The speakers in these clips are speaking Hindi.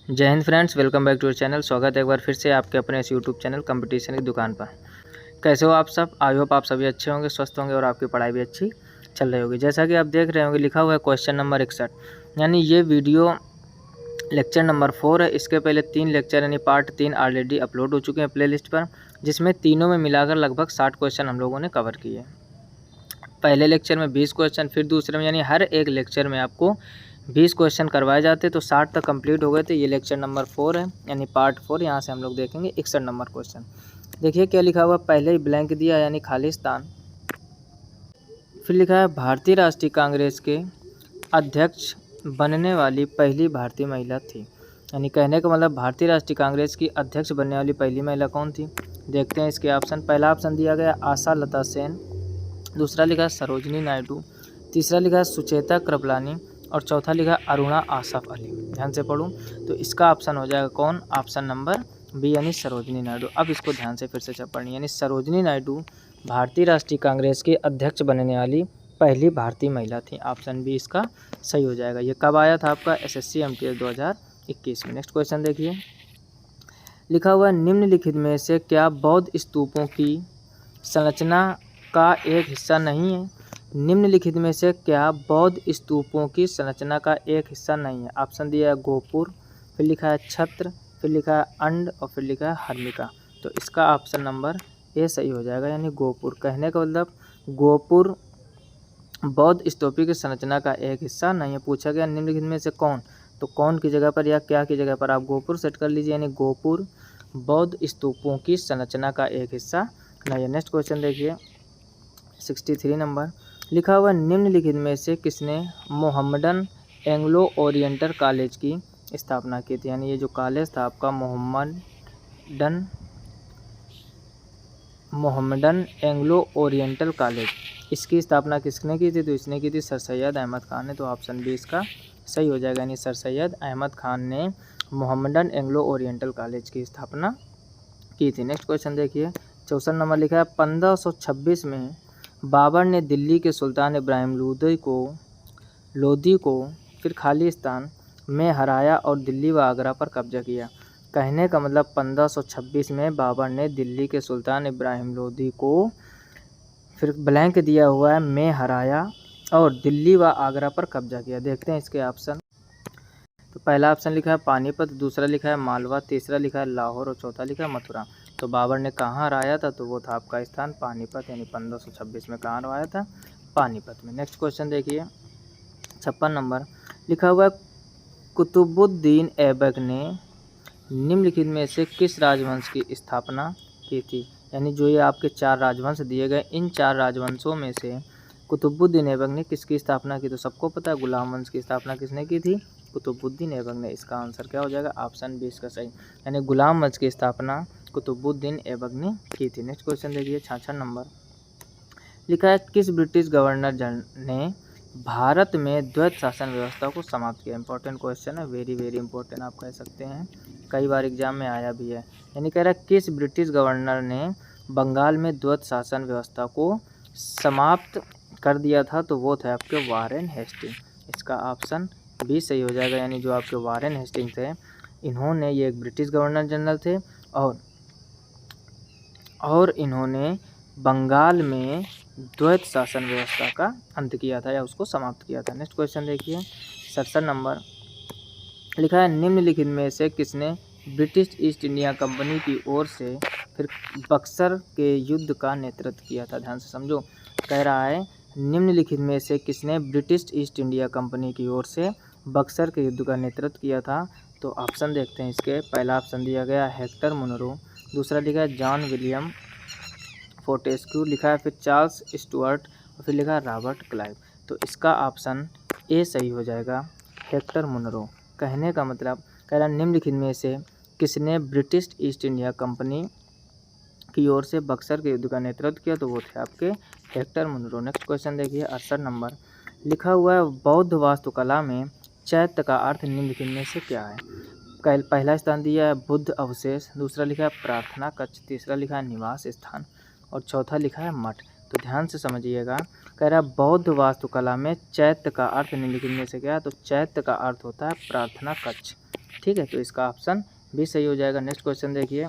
जय हिंद friends, welcome back to your channel. स्वागत है एक बार फिर से आपके अपने इस यूट्यूब चैनल कंपटीशन की दुकान पर। कैसे हो आप सब? आई होप आप सभी अच्छे होंगे, स्वस्थ होंगे और आपकी पढ़ाई भी अच्छी चल रही होगी। जैसा कि आप देख रहे होंगे लिखा हुआ है क्वेश्चन नंबर 61, यानी ये वीडियो लेक्चर नंबर 4 है। इसके पहले 3 लेक्चर यानी पार्ट 3 ऑलरेडी अपलोड हो चुके हैं प्ले लिस्ट पर, जिसमें तीनों में मिलाकर लगभग 60 क्वेश्चन हम लोगों ने कवर किए। पहले लेक्चर में 20 क्वेश्चन, फिर दूसरे में, यानी हर एक लेक्चर में आपको 20 क्वेश्चन करवाए जाते, तो 60 तक कंप्लीट हो गए थे। ये लेक्चर नंबर 4 है यानी पार्ट 4। यहाँ से हम लोग देखेंगे 61 नंबर क्वेश्चन। देखिए क्या लिखा हुआ, पहले ही ब्लैंक दिया यानी खाली स्थान। फिर लिखा है भारतीय राष्ट्रीय कांग्रेस के अध्यक्ष बनने वाली पहली भारतीय महिला थी। यानी कहने का मतलब भारतीय राष्ट्रीय कांग्रेस की अध्यक्ष बनने वाली पहली महिला कौन थी। देखते हैं इसके ऑप्शन। पहला ऑप्शन दिया गया आशा लता सेन, दूसरा लिखा है सरोजनी नायडू, तीसरा लिखा है सुचेता कृपलानी और चौथा लिखा है अरुणा आसफ अली। ध्यान से पढ़ूं तो इसका ऑप्शन हो जाएगा कौन? ऑप्शन नंबर बी यानी सरोजनी नायडू। अब इसको ध्यान से फिर से पढ़नी, यानी सरोजनी नायडू भारतीय राष्ट्रीय कांग्रेस के अध्यक्ष बनने वाली पहली भारतीय महिला थी। ऑप्शन बी इसका सही हो जाएगा। ये कब आया था आपका? SSC MTS 2021 में। नेक्स्ट क्वेश्चन देखिए, लिखा हुआ निम्नलिखित में से क्या बौद्ध स्तूपों की संरचना का एक हिस्सा नहीं है? निम्नलिखित में से क्या बौद्ध स्तूपों की संरचना का एक हिस्सा नहीं है? ऑप्शन दिया है गोपुर, फिर लिखा है छत्र, फिर लिखा है अंड और फिर लिखा है हर्मिका। तो इसका ऑप्शन नंबर ए सही हो जाएगा, यानी गोपुर। कहने का मतलब गोपुर बौद्ध स्तूपों की संरचना का एक हिस्सा नहीं है। पूछा गया निम्नलिखित में से कौन, तो कौन की जगह पर या क्या की जगह पर आप गोपुर सेट कर लीजिए, यानी गोपुर बौद्ध स्तूपों की संरचना का एक हिस्सा नहीं है। नेक्स्ट क्वेश्चन देखिए 63 नंबर, लिखा हुआ निम्नलिखित में से किसने मोहम्मडन एंग्लो ओरिएंटल कॉलेज की स्थापना की थी? यानी ये जो कॉलेज था आपका मोहम्मडन एंग्लो ओरिएंटल कॉलेज, इसकी स्थापना किसने की थी? तो इसने की थी सर सैयद अहमद खान ने। तो ऑप्शन बी इसका सही हो जाएगा, यानी सर सैयद अहमद खान ने मोहम्मडन एंग्लो ओरिएंटल कॉलेज की स्थापना की थी। नेक्स्ट क्वेश्चन देखिए 64 नंबर, लिखा है 1526 में बाबर ने दिल्ली के सुल्तान इब्राहिम लोदी को फिर खालिस्तान में हराया और दिल्ली व आगरा पर कब्जा किया। कहने का मतलब 1526 में बाबर ने दिल्ली के सुल्तान इब्राहिम लोदी को फिर ब्लैंक दिया हुआ है में हराया और दिल्ली व आगरा पर कब्जा किया। देखते हैं इसके ऑप्शन। तो पहला ऑप्शन लिखा है पानीपत, दूसरा लिखा है मालवा, तीसरा लिखा है लाहौर और चौथा लिखा है मथुरा। तो बाबर ने कहाँ हराया था? तो वो था आपका स्थान पानीपत, यानी 1526 में कहाँ हराया था? पानीपत में। नेक्स्ट क्वेश्चन देखिए 56 नंबर, लिखा हुआ है कुतुबुद्दीन ऐबक ने निम्नलिखित में से किस राजवंश की स्थापना की थी? यानी जो ये आपके 4 राजवंश दिए गए, इन 4 राजवंशों में से कुतुबुद्दीन ऐबक ने किसकी स्थापना की? तो सबको पता है गुलाम वंश की स्थापना किसने की थी? कुतुबुद्दीन ऐबक ने। इसका आंसर क्या हो जाएगा? ऑप्शन बी इसका सही, यानी गुलाम वंश की स्थापना कुतुबुद्दीन ऐबक ने की थी। नेक्स्ट क्वेश्चन देखिए 66 नंबर, लिखा है किस ब्रिटिश गवर्नर ने भारत में द्वैत शासन व्यवस्था को समाप्त किया? इंपॉर्टेंट क्वेश्चन है, वेरी वेरी इंपॉर्टेंट आप कह सकते हैं, कई बार एग्जाम में आया भी है। यानी कह रहा है किस ब्रिटिश गवर्नर ने बंगाल में द्वैत शासन व्यवस्था को समाप्त कर दिया था? तो वो थे आपके वारेन हेस्टिंग। इसका ऑप्शन बी सही हो जाएगा, यानी जो आपके वारेन हेस्टिंग थे, इन्होंने, ये एक ब्रिटिश गवर्नर जनरल थे और इन्होंने बंगाल में द्वैत शासन व्यवस्था का अंत किया था या उसको समाप्त किया था। नेक्स्ट क्वेश्चन देखिए 67 नंबर, लिखा है निम्नलिखित में से किसने ब्रिटिश ईस्ट इंडिया कंपनी की ओर से फिर बक्सर के युद्ध का नेतृत्व किया था? ध्यान से समझो, कह रहा है निम्नलिखित में से किसने ब्रिटिश ईस्ट इंडिया कंपनी की ओर से बक्सर के युद्ध का नेतृत्व किया था? तो ऑप्शन देखते हैं इसके। पहला ऑप्शन दिया गया हेक्टर मुनरो, दूसरा लिखा है जॉन विलियम फोर्टेस्क्यू, लिखा है फिर चार्ल्स स्टुअर्ट और फिर लिखा है रॉबर्ट क्लाइव। तो इसका ऑप्शन ए सही हो जाएगा, हेक्टर मुनरो। कहने का मतलब कह रहा निम्नलिखित में से किसने ब्रिटिश ईस्ट इंडिया कंपनी की ओर से बक्सर के युद्ध का नेतृत्व किया? तो वो थे आपके हेक्टर मुनरो। नेक्स्ट क्वेश्चन देखिए 68 नंबर, लिखा हुआ है बौद्ध वास्तुकला में चैत्य का अर्थ निम्नलिखित में से क्या है? पहला स्थान दिया है बुद्ध अवशेष, दूसरा लिखा है प्रार्थना कक्ष, तीसरा लिखा है निवास स्थान और चौथा लिखा है मठ। तो ध्यान से समझिएगा, कह रहा है बौद्ध वास्तुकला में चैत्य का अर्थ निम्नलिखित में से क्या है? तो चैत्य का अर्थ होता है प्रार्थना कक्ष। ठीक है, तो इसका ऑप्शन भी सही हो जाएगा। नेक्स्ट क्वेश्चन देखिए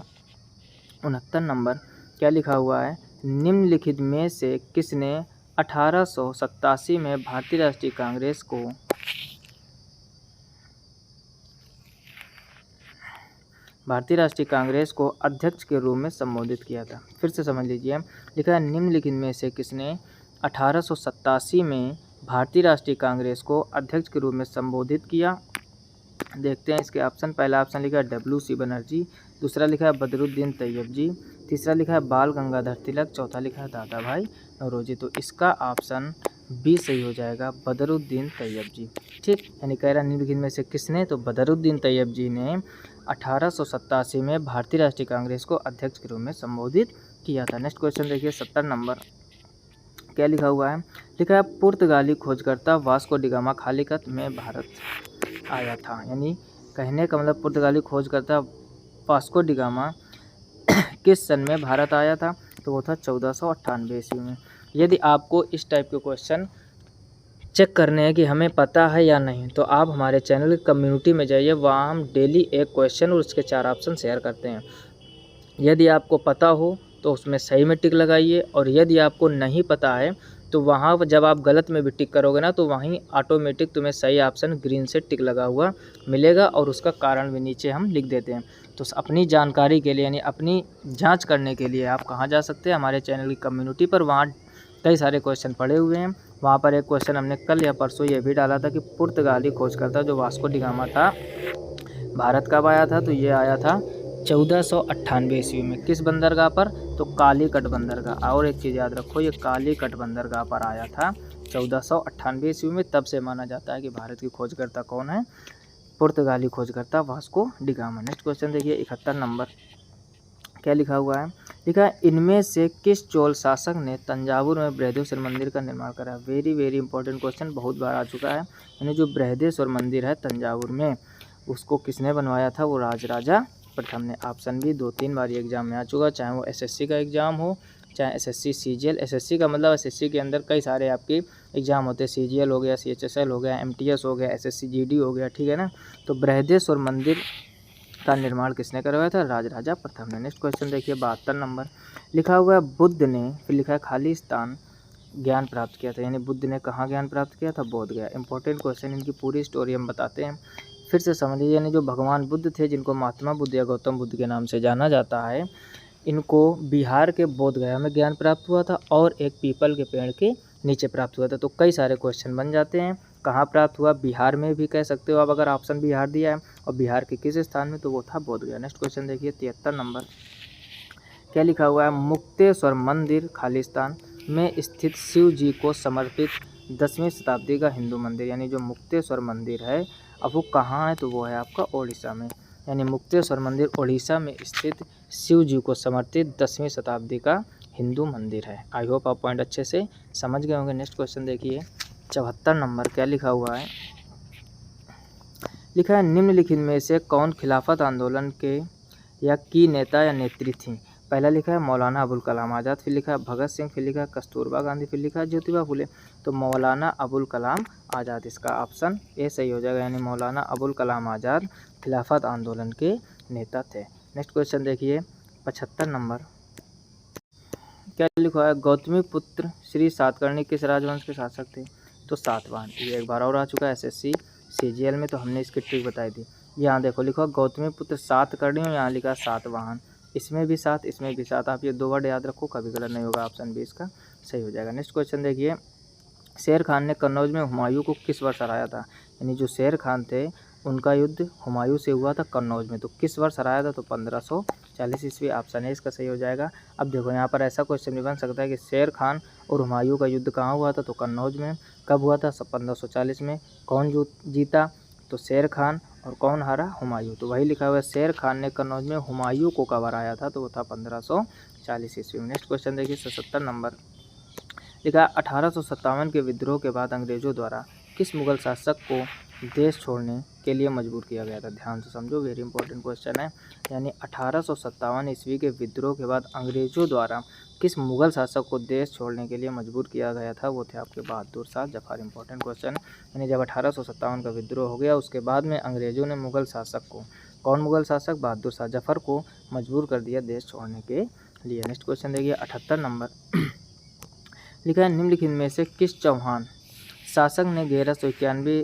69 नंबर, क्या लिखा हुआ है, निम्नलिखित में से किसने 1887 में भारतीय राष्ट्रीय कांग्रेस को अध्यक्ष के रूप में संबोधित किया था? फिर से समझ लीजिए, लिखा है निम्नलिखित में से किसने 1887 में भारतीय राष्ट्रीय कांग्रेस को अध्यक्ष के रूप में संबोधित किया? देखते हैं इसके ऑप्शन। पहला ऑप्शन लिखा है WC बनर्जी, दूसरा लिखा है बदरुद्दीन तैयब जी, तीसरा लिखा है बाल गंगाधर तिलक, चौथा लिखा है दादा भाई नौरोजी। तो इसका ऑप्शन बी सही हो जाएगा, बदरुद्दीन तैयब जी। ठीक, यानी कह रहा निम्नलिखित में से किसने, तो बदरुद्दीन तैयब जी ने 1887 में भारतीय राष्ट्रीय कांग्रेस को अध्यक्ष के रूप में संबोधित किया था। नेक्स्ट क्वेश्चन देखिए 70 नंबर, क्या लिखा हुआ है, लिखा है पुर्तगाली खोजकर्ता वास्को डिगामा खाली कत में भारत आया था। यानी कहने का मतलब पुर्तगाली खोजकर्ता वास्को डिगामा किस सन में भारत आया था, तो वो था 1498 ईस्वी में। यदि आपको इस टाइप के क्वेश्चन चेक करने हैं कि हमें पता है या नहीं, तो आप हमारे चैनल की कम्युनिटी में जाइए, वहाँ हम डेली एक क्वेश्चन और उसके 4 ऑप्शन शेयर करते हैं। यदि आपको पता हो तो उसमें सही में टिक लगाइए, और यदि आपको नहीं पता है तो वहाँ जब आप गलत में भी टिक करोगे ना, तो वहीं ऑटोमेटिक तुम्हें सही ऑप्शन ग्रीन से टिक लगा हुआ मिलेगा, और उसका कारण भी नीचे हम लिख देते हैं। तो अपनी जानकारी के लिए, यानी अपनी जांच करने के लिए आप कहाँ जा सकते हैं, हमारे चैनल की कम्युनिटी पर। वहाँ कई सारे क्वेश्चन पड़े हुए हैं। वहाँ पर एक क्वेश्चन हमने कल या परसों ये भी डाला था कि पुर्तगाली खोजकर्ता जो वास्को डिगामा था, भारत कब आया था, तो ये आया था 1498 ईस्वी में। किस बंदरगाह पर, तो कालीकट बंदरगाह। और एक चीज़ याद रखो, ये कालीकट बंदरगाह पर आया था 1498 ईस्वी में। तब से माना जाता है कि भारत की खोजकर्ता कौन है, पुर्तगाली खोजकर्ता वास्को डिगामा। नेक्स्ट क्वेश्चन देखिए 71 नंबर, क्या लिखा हुआ है, लिखा है इनमें से किस चोल शासक ने तंजावुर में बृहदेश्वर मंदिर का निर्माण करा? वेरी इंपॉर्टेंट क्वेश्चन, बहुत बार आ चुका है। यानी जो बृहदेश्वर मंदिर है तंजावुर में, उसको किसने बनवाया था, वो राजराजा प्रथम ने। ऑप्शन भी 2-3 बार एग्जाम में आ चुका, चाहे वो SSC का एग्जाम हो, चाहे SSC CGL। SSC का मतलब SSC के अंदर कई सारे आपके एग्जाम होते हैं, CGL हो गया, CHSL हो गया, MTS हो गया, SSC GD हो गया, ठीक है ना। तो बृहदेश्वर मंदिर का निर्माण किसने करवाया था, राजराजा प्रथम ने। नेक्स्ट क्वेश्चन देखिए 72 नंबर, लिखा हुआ है बुद्ध ने, फिर लिखा है खालिस्तान ज्ञान प्राप्त किया था। यानी बुद्ध ने कहाँ ज्ञान प्राप्त किया था, बोध गया। इंपॉर्टेंट क्वेश्चन, इनकी पूरी स्टोरी हम बताते हैं। फिर से समझ लीजिए, यानी जो भगवान बुद्ध थे, जिनको महात्मा बुद्ध या गौतम बुद्ध के नाम से जाना जाता है, इनको बिहार के बोध गया में ज्ञान प्राप्त हुआ था, और एक पीपल के पेड़ के नीचे प्राप्त हुआ था। तो कई सारे क्वेश्चन बन जाते हैं, कहाँ प्राप्त हुआ, बिहार में भी कह सकते हो आप अगर ऑप्शन बिहार दिया है, और बिहार के किस स्थान में, तो वो था बोध गया। नेक्स्ट क्वेश्चन देखिए 73 नंबर, क्या लिखा हुआ है, मुक्तेश्वर मंदिर खालिस्तान में स्थित शिव जी को समर्पित 10वीं शताब्दी का हिंदू मंदिर। यानी जो मुक्तेश्वर मंदिर है, अब वो कहाँ है, तो वो है आपका ओडिशा में। यानी मुक्तेश्वर मंदिर ओडिशा में स्थित शिव जी को समर्पित 10वीं शताब्दी का हिंदू मंदिर है। आई होप आप पॉइंट अच्छे से समझ गए होंगे। नेक्स्ट क्वेश्चन देखिए 74 नंबर, क्या लिखा हुआ है, लिखा है निम्नलिखित में से कौन खिलाफत आंदोलन के या की नेता या नेत्री थी? पहला लिखा है मौलाना अबुल कलाम आज़ाद, फिर लिखा है भगत सिंह, फिर लिखा है कस्तूरबा गांधी, फिर लिखा है ज्योतिबा फुले। तो मौलाना अबुल कलाम आज़ाद, इसका ऑप्शन ए सही हो जाएगा। यानी मौलाना अबुल कलाम आज़ाद खिलाफत आंदोलन के नेता थे। नेक्स्ट क्वेश्चन देखिए 75 नंबर, क्या लिखा है, गौतमी पुत्र श्री सातकर्णी किस राजवंश के शासक थे? तो सातवाहन। ये एक बार और आ चुका है SSC CGL में, तो हमने इसकी ट्रिक बताई थी। यहाँ देखो लिखा गौतमी पुत्र सातकर्णी, और यहाँ लिखा सातवाहन। इसमें भी 7, इसमें भी 7। आप ये 2 वर्ड याद रखो, कभी गलत नहीं होगा, ऑप्शन बी इसका सही हो जाएगा। नेक्स्ट क्वेश्चन देखिए, शेर खान ने कन्नौज में हुमायूं को किस वर्ष हराया था? यानी जो शेर खान थे, उनका युद्ध हुमायूं से हुआ था कन्नौज में। तो किस वर्ष हराया था? तो 1540 ईस्वी। ऑप्शन है इसका सही हो जाएगा। अब देखो यहाँ पर ऐसा क्वेश्चन भी बन सकता है कि शेर खान और हुमायूं का युद्ध कहाँ हुआ था? तो कन्नौज में। कब हुआ था? 1540 में। कौन जीता? तो शेर खान। और कौन हारा? हुमायूं। तो वही लिखा हुआ है, शेर खान ने कन्नौज में हुमायूं को कब हराया था? तो वो था 1540 ईस्वी में। नेक्स्ट क्वेश्चन देखिए 77 नंबर, लिखा 1857 के विद्रोह के बाद अंग्रेजों द्वारा किस मुगल शासक को देश छोड़ने के लिए मजबूर किया गया था? ध्यान से समझो, वेरी इंपॉर्टेंट क्वेश्चन है। यानी 1857 ईस्वी के विद्रोह के बाद अंग्रेजों द्वारा किस मुगल शासक को देश छोड़ने के लिए मजबूर किया गया था? वो थे आपके बहादुर शाह जफर। इंपॉर्टेंट क्वेश्चन है। यानी जब 1857 का विद्रोह हो गया उसके बाद में अंग्रेजों ने मुगल शासक को, कौन मुगल शासक? बहादुर शाह जफर को मजबूर कर दिया देश छोड़ने के लिए। नेक्स्ट क्वेश्चन देखिए 78 नंबर लिखा है, निम्नलिखित में से किस चौहान शासक ने 1191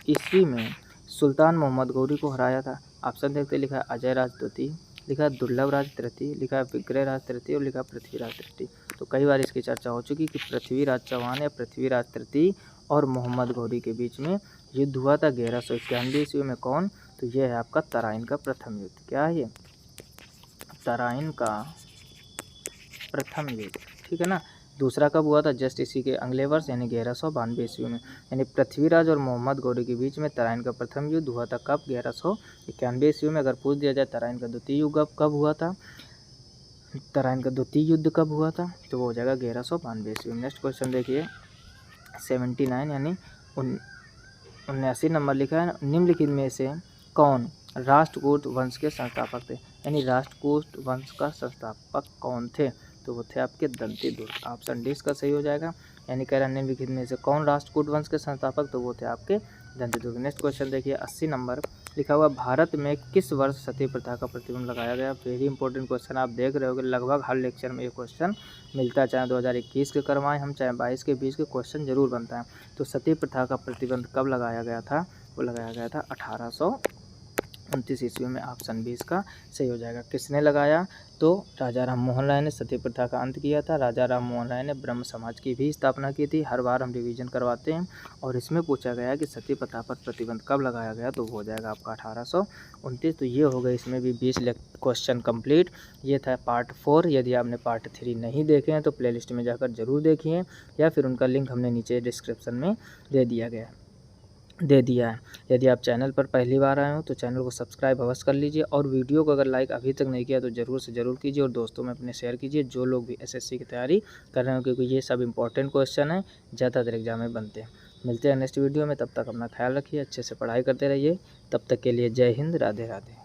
ईस्वी में सुल्तान मोहम्मद गौरी को हराया था? ऑप्शन देखते, लिखा है अजय राज द्वितीय, लिखा है दुर्लभ राज तृतीय, लिखा है विग्रह राज तृतीय और लिखा है पृथ्वीराज तृतीय। तो कई बार इसकी चर्चा हो चुकी कि पृथ्वीराज चौहान या पृथ्वीराज तृतीय और मोहम्मद गौरी के बीच में युद्ध हुआ था 1191 ईस्वी में। कौन? तो ये है आपका तराइन का प्रथम युद्ध। क्या है ये? तराइन का प्रथम युद्ध, ठीक है ना। दूसरा कब हुआ था? जस्ट इसी के अगले वर्ष यानी 1192 ईस्वी में। यानी पृथ्वीराज और मोहम्मद गौरी के बीच में तराइन का प्रथम युद्ध हुआ था कब? 1191 ईस्वी में। अगर पूछ दिया जाए तराइन का द्वितीय युद्ध कब हुआ था, तराइन का द्वितीय युद्ध कब हुआ था, तो वो हो जाएगा 1192 ईस्वी में। नेक्स्ट क्वेश्चन देखिए 79 यानी 79 नंबर लिखा है, निम्नलिखित में से कौन राष्ट्रकूट वंश के संस्थापक थे? यानी राष्ट्रकूट वंश का संस्थापक कौन थे? तो वो थे आपके दंतीदुर्ग। ऑप्शन डी इसका सही हो जाएगा। यानी कह रहा है निम्नलिखित में से कौन राष्ट्रकूट वंश के संस्थापक? तो वो थे आपके दंतीदुर्ग। नेक्स्ट क्वेश्चन देखिए 80 नंबर लिखा हुआ, भारत में किस वर्ष सती प्रथा का प्रतिबंध लगाया गया? वेरी इंपॉर्टेंट क्वेश्चन, आप देख रहे होगे लगभग हर लेक्चर में ये क्वेश्चन मिलता है, चाहे 2021 के करवाएं हम, चाहे 22 के 20 के, क्वेश्चन जरूर बनता है। तो सती प्रथा का प्रतिबंध कब लगाया गया था? वो लगाया गया था 1829 ईस्वी में। ऑप्शन बी इसका सही हो जाएगा। किसने लगाया? तो राजा राम मोहन राय ने सती प्रथा का अंत किया था। राजा राम मोहन राय ने ब्रह्म समाज की भी स्थापना की थी। हर बार हम रिवीजन करवाते हैं और इसमें पूछा गया कि सती प्रथा पर प्रतिबंध कब लगाया गया, तो हो जाएगा आपका 1829। तो ये हो गए इसमें भी 20 क्वेश्चन कंप्लीट। ये था पार्ट 4। यदि आपने पार्ट 3 नहीं देखे हैं तो प्लेलिस्ट में जाकर जरूर देखिए, या फिर उनका लिंक हमने नीचे डिस्क्रिप्शन में दे दिया है। यदि आप चैनल पर पहली बार आए हो तो चैनल को सब्सक्राइब अवश्य कर लीजिए, और वीडियो को अगर लाइक अभी तक नहीं किया तो ज़रूर से ज़रूर कीजिए और दोस्तों में अपने शेयर कीजिए, जो लोग भी एसएससी की तैयारी कर रहे हो, क्योंकि ये सब इंपॉर्टेंट क्वेश्चन है, ज़्यादातर एग्जाम में बनते हैं। मिलते हैं नेक्स्ट वीडियो में, तब तक अपना ख्याल रखिए, अच्छे से पढ़ाई करते रहिए। तब तक के लिए जय हिंद, राधे राधे।